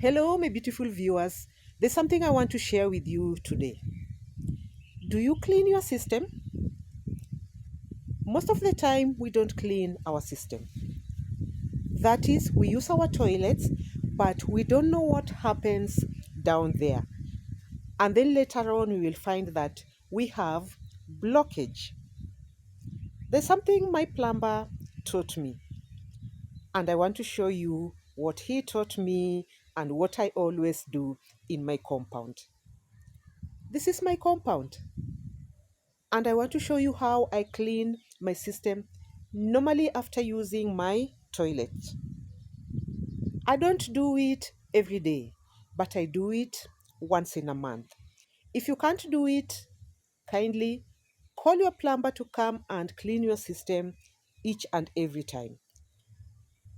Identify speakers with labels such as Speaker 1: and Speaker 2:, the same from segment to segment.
Speaker 1: Hello, my beautiful viewers. There's something I want to share with you today. Do you clean your system? Most of the time, we don't clean our system. That is, we use our toilets, but we don't know what happens down there. And then later on, we will find that we have blockage. There's something my plumber taught me, and I want to show you what he taught me and what I always do in my compound. This is my compound. And I want to show you how I clean my system normally after using my toilet. I don't do it every day, but I do it once in a month. If you can't do it, kindly call your plumber to come and clean your system each and every time.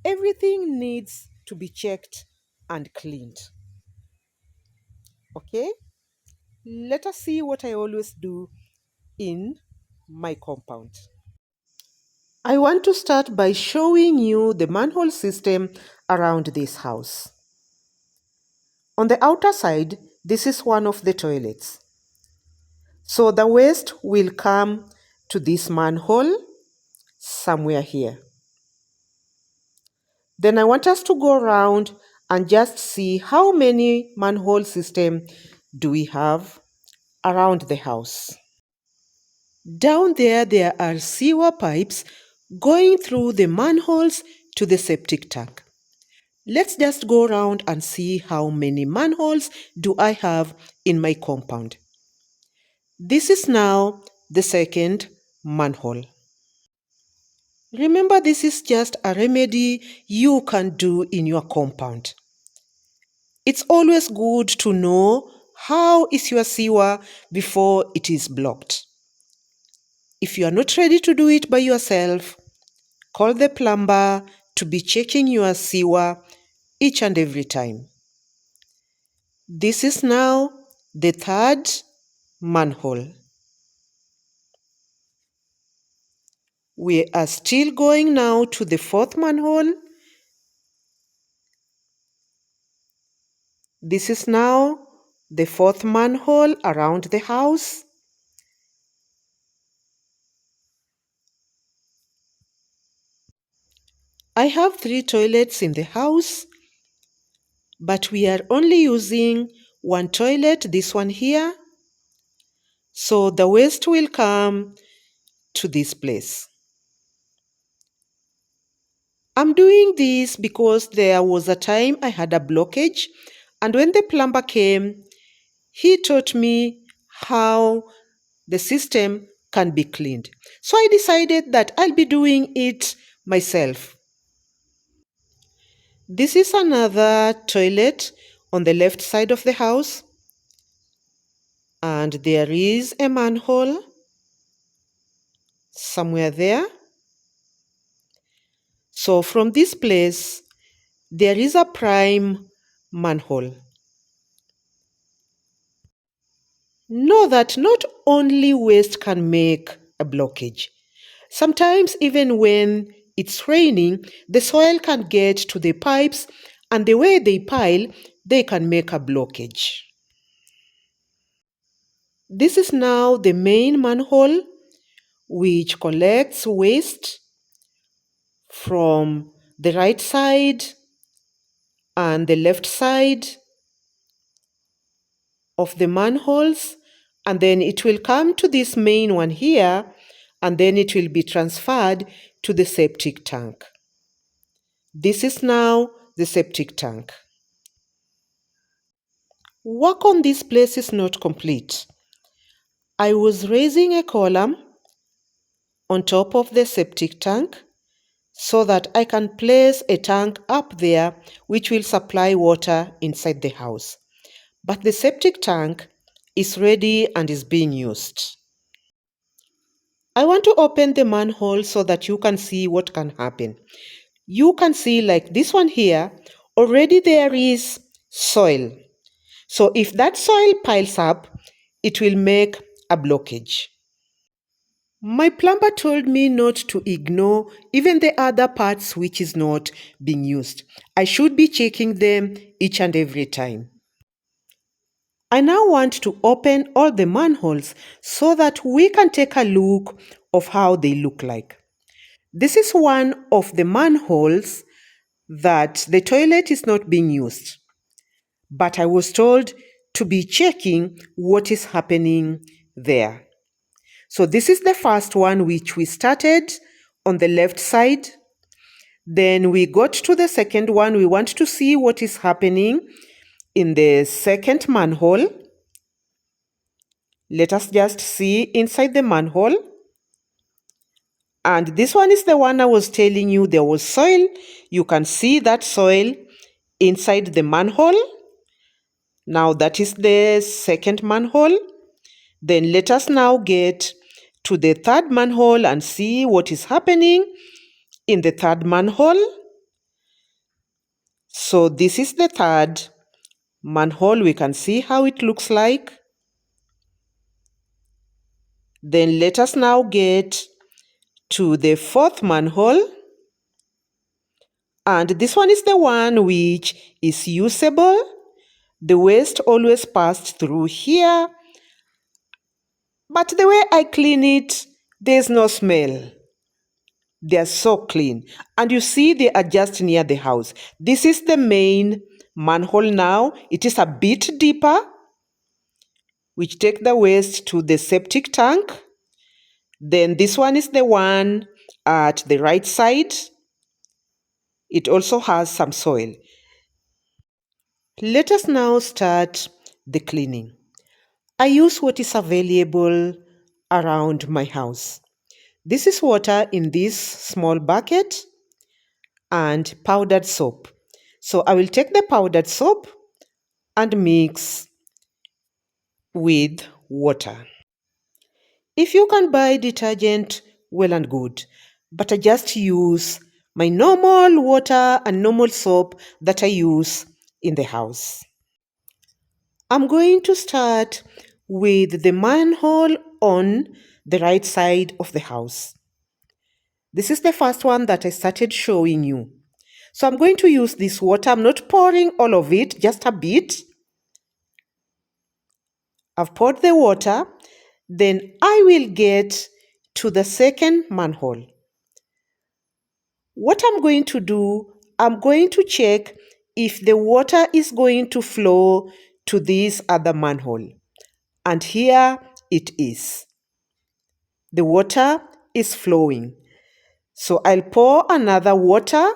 Speaker 1: Everything needs to be checked and cleaned. Okay? Let us see what I always do in my compound. I want to start by showing you the manhole system around this house. On the outer side, this is one of the toilets. So the waste will come to this manhole somewhere here. Then I want us to go around and just see how many manhole system do we have around the house. Down there are sewer pipes going through the manholes to the septic tank. Let's just go around and see how many manholes do I have in my compound. This is now the second manhole. Remember, this is just a remedy you can do in your compound. It's always good to know how is your sewer before it is blocked. If you are not ready to do it by yourself, call the plumber to be checking your sewer each and every time. This is now the third manhole. We are still going now to the fourth manhole. This is now the fourth manhole around the house. I have 3 toilets in the house, but we are only using one toilet, this one here. So the waste will come to this place. I'm doing this because there was a time I had a blockage, and when the plumber came, he taught me how the system can be cleaned. So I decided that I'll be doing it myself. This is another toilet on the left side of the house, and there is a manhole somewhere there. So from this place, there is a prime manhole. Know that not only waste can make a blockage. Sometimes even when it's raining, the soil can get to the pipes, and the way they pile, they can make a blockage. This is now the main manhole which collects waste from the right side and the left side of the manholes, and then it will come to this main one here, and then it will be transferred to the septic tank. This is now the septic tank. Work on this place is not complete. I was raising a column on top of the septic tank so that I can place a tank up there which will supply water inside the house. But the septic tank is ready and is being used. I want to open the manhole so that you can see what can happen. You can see, like this one here, already there is soil. So if that soil piles up, it will make a blockage. My plumber told me not to ignore even the other parts which is not being used. I should be checking them each and every time. I now want to open all the manholes so that we can take a look of how they look like. This is one of the manholes that the toilet is not being used. But I was told to be checking what is happening there. So this is the first one which we started on the left side. Then we got to the second one. We want to see what is happening in the second manhole. Let us just see inside the manhole. And this one is the one I was telling you there was soil. You can see that soil inside the manhole. Now that is the second manhole. Then let us now get to the third manhole and see what is happening in the third manhole. So this is the third manhole. We can see how it looks like. Then let us now get to the fourth manhole. And this one is the one which is usable. The waste always passed through here. But the way I clean it, there's no smell. They are so clean. And you see they are just near the house. This is the main manhole now. It is a bit deeper, which take the waste to the septic tank. Then this one is the one at the right side. It also has some soil. Let us now start the cleaning. I use what is available around my house. This is water in this small bucket and powdered soap. So I will take the powdered soap and mix with water. If you can buy detergent, well and good. But I just use my normal water and normal soap that I use in the house. I'm going to start with the manhole on the right side of the house. This is the first one that I started showing you. So I'm going to use this water. I'm not pouring all of it, just a bit. I've poured the water. Then I will get to the second manhole. What I'm going to do, I'm going to check if the water is going to flow to this other manhole. And here it is. The water is flowing. So I'll pour another water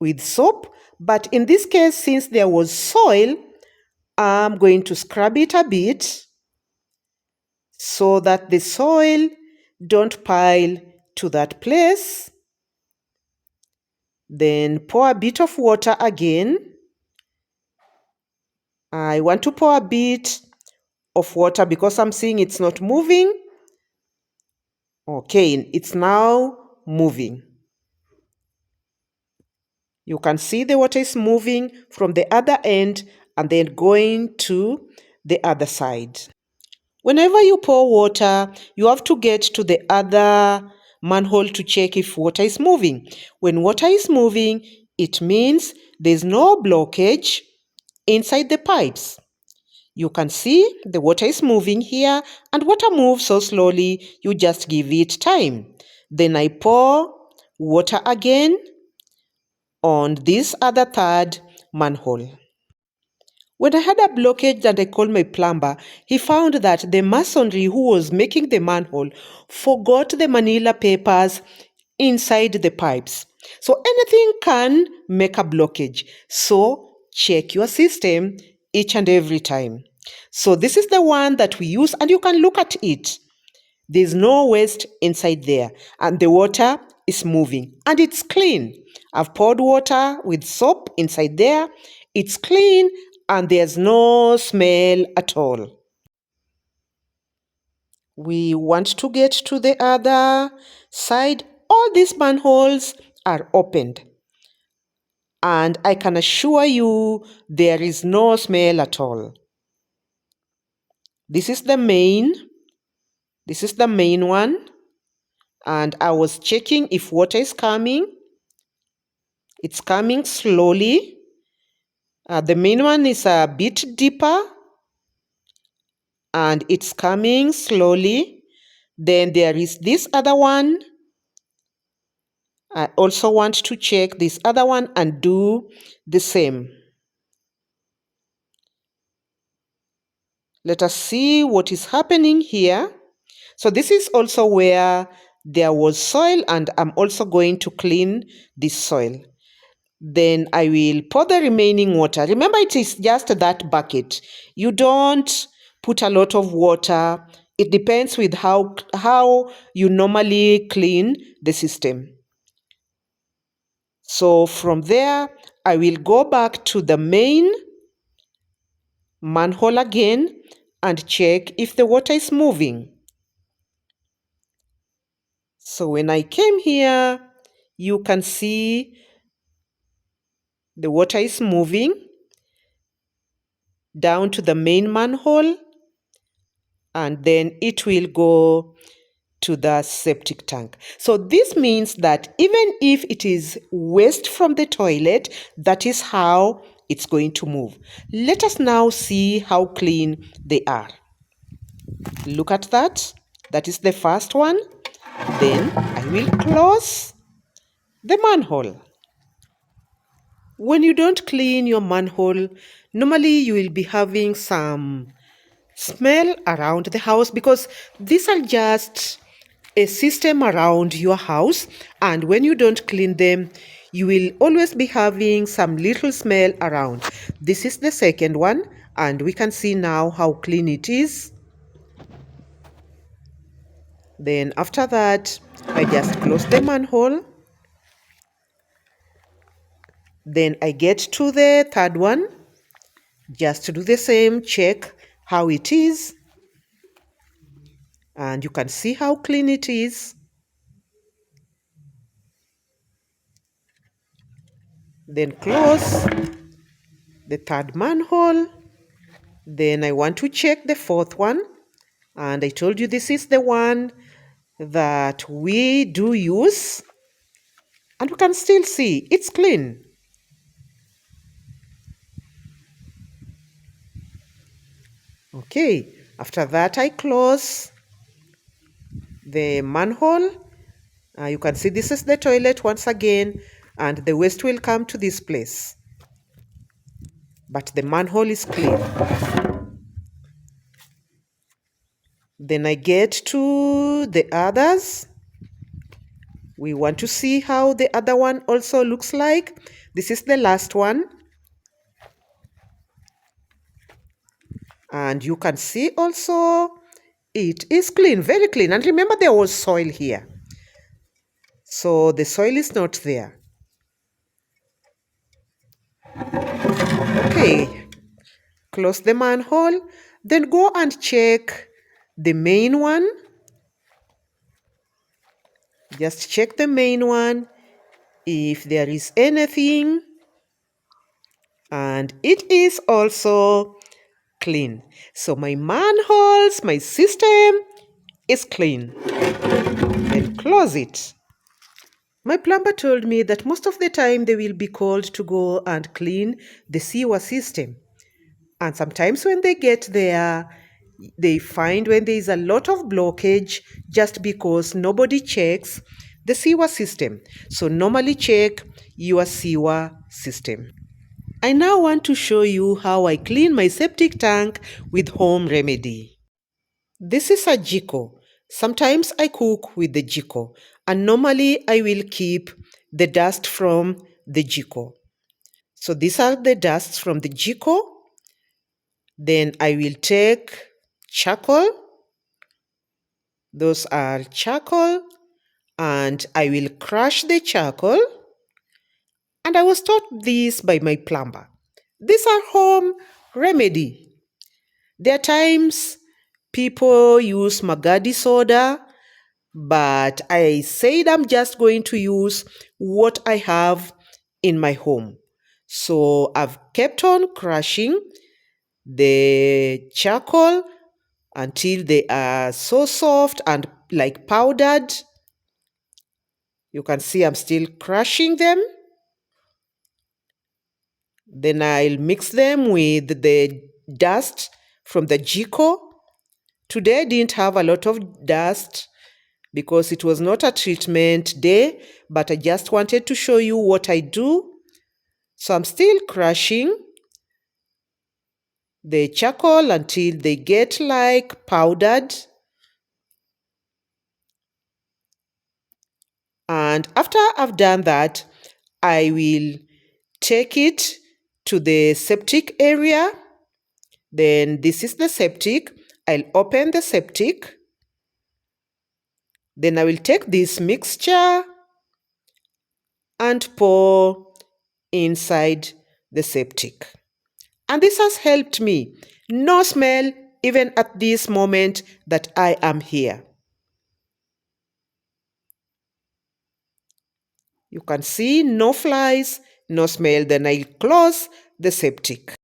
Speaker 1: with soap. But in this case, since there was soil, I'm going to scrub it a bit so that the soil don't pile to that place. Then pour a bit of water again. I want to pour a bit of water because I'm seeing it's not moving. Okay, it's now moving. You can see the water is moving from the other end and then going to the other side. Whenever you pour water, you have to get to the other manhole to check if water is moving. When water is moving, it means there's no blockage inside the pipes. You can see the water is moving here, and water moves so slowly, you just give it time. Then I pour water again on this other third manhole. When I had a blockage and I called my plumber, he found that the masonry who was making the manhole forgot the manila papers inside the pipes. So anything can make a blockage. So check your system each and every time. So this is the one that we use and you can look at it. There's no waste inside there and the water is moving and it's clean. I've poured water with soap inside there. It's clean and there's no smell at all. We want to get to the other side. All these manholes are opened. And I can assure you there is no smell at all. This is the main This is the main one. And I was checking if water is coming. It's coming slowly. The main one is a bit deeper and it's coming slowly. Then there is this other one. I also want to check this other one and do the same. Let us see what is happening here. So this is also where there was soil, and I'm also going to clean this soil. Then I will pour the remaining water. Remember, it is just that bucket. You don't put a lot of water. It depends with how you normally clean the system. So from there, I will go back to the main manhole again and check if the water is moving. So when I came here, you can see the water is moving down to the main manhole, and then it will go to the septic tank. So this means that even if it is waste from the toilet, that is how it's going to move. Let us now see how clean they are. Look at that. That is the first one. Then I will close the manhole. When you don't clean your manhole, normally you will be having some smell around the house, because these are just a system around your house, and when you don't clean them, you will always be having some little smell around. This is the second one, and we can see now how clean it is. Then after that, I just close the manhole. Then I get to the third one, just to do the same, check how it is. And you can see how clean it is. Then close the third manhole. Then I want to check the fourth one. And I told you this is the one that we do use. And we can still see it's clean. Okay, after that I close the manhole. You can see this is the toilet once again, and the waste will come to this place. But the manhole is clean. Then I get to the others. We want to see how the other one also looks like. This is the last one. And you can see also it is clean, very clean. And remember, there was soil here. So the soil is not there. Okay, close the manhole. Then go and check the main one. Just check the main one if there is anything. And it is also clean. So my manholes, my system is clean. Then close it. My plumber told me that most of the time they will be called to go and clean the sewer system. And sometimes when they get there, they find when there is a lot of blockage just because nobody checks the sewer system. So normally check your sewer system. I now want to show you how I clean my septic tank with home remedy. This is a jiko. Sometimes I cook with the jiko, and normally I will keep the dust from the jiko. So these are the dusts from the jiko. Then I will take charcoal. Those are charcoal, and I will crush the charcoal. And I was taught this by my plumber. These are home remedy. There are times people use Magadi soda, but I said I'm just going to use what I have in my home. So I've kept on crushing the charcoal until they are so soft and like powdered. You can see I'm still crushing them. Then I'll mix them with the dust from the jiko. Today I didn't have a lot of dust because it was not a treatment day, but I just wanted to show you what I do. So I'm still crushing the charcoal until they get like powdered. And after I've done that, I will take it to the septic area. Then this is the septic. I'll open the septic. Then I will take this mixture and pour inside the septic. And this has helped me. No smell even at this moment that I am here. You can see no flies, no smell. Then I'll close the septic.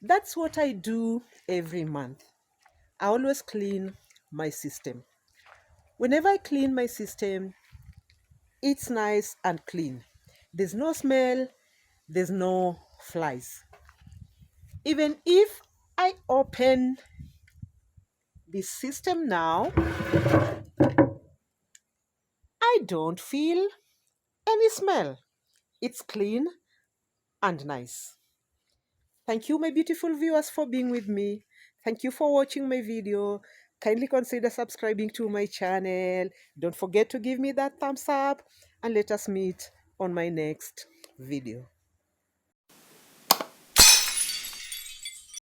Speaker 1: That's what I do every month. I always clean my system. Whenever I clean my system, it's nice and clean. There's no smell, there's no flies. Even if I open this system now, I don't feel any smell. It's clean and nice. Thank you, my beautiful viewers, for being with me. Thank you for watching my video. Kindly consider subscribing to my channel. Don't forget to give me that thumbs up and let us meet on my next video.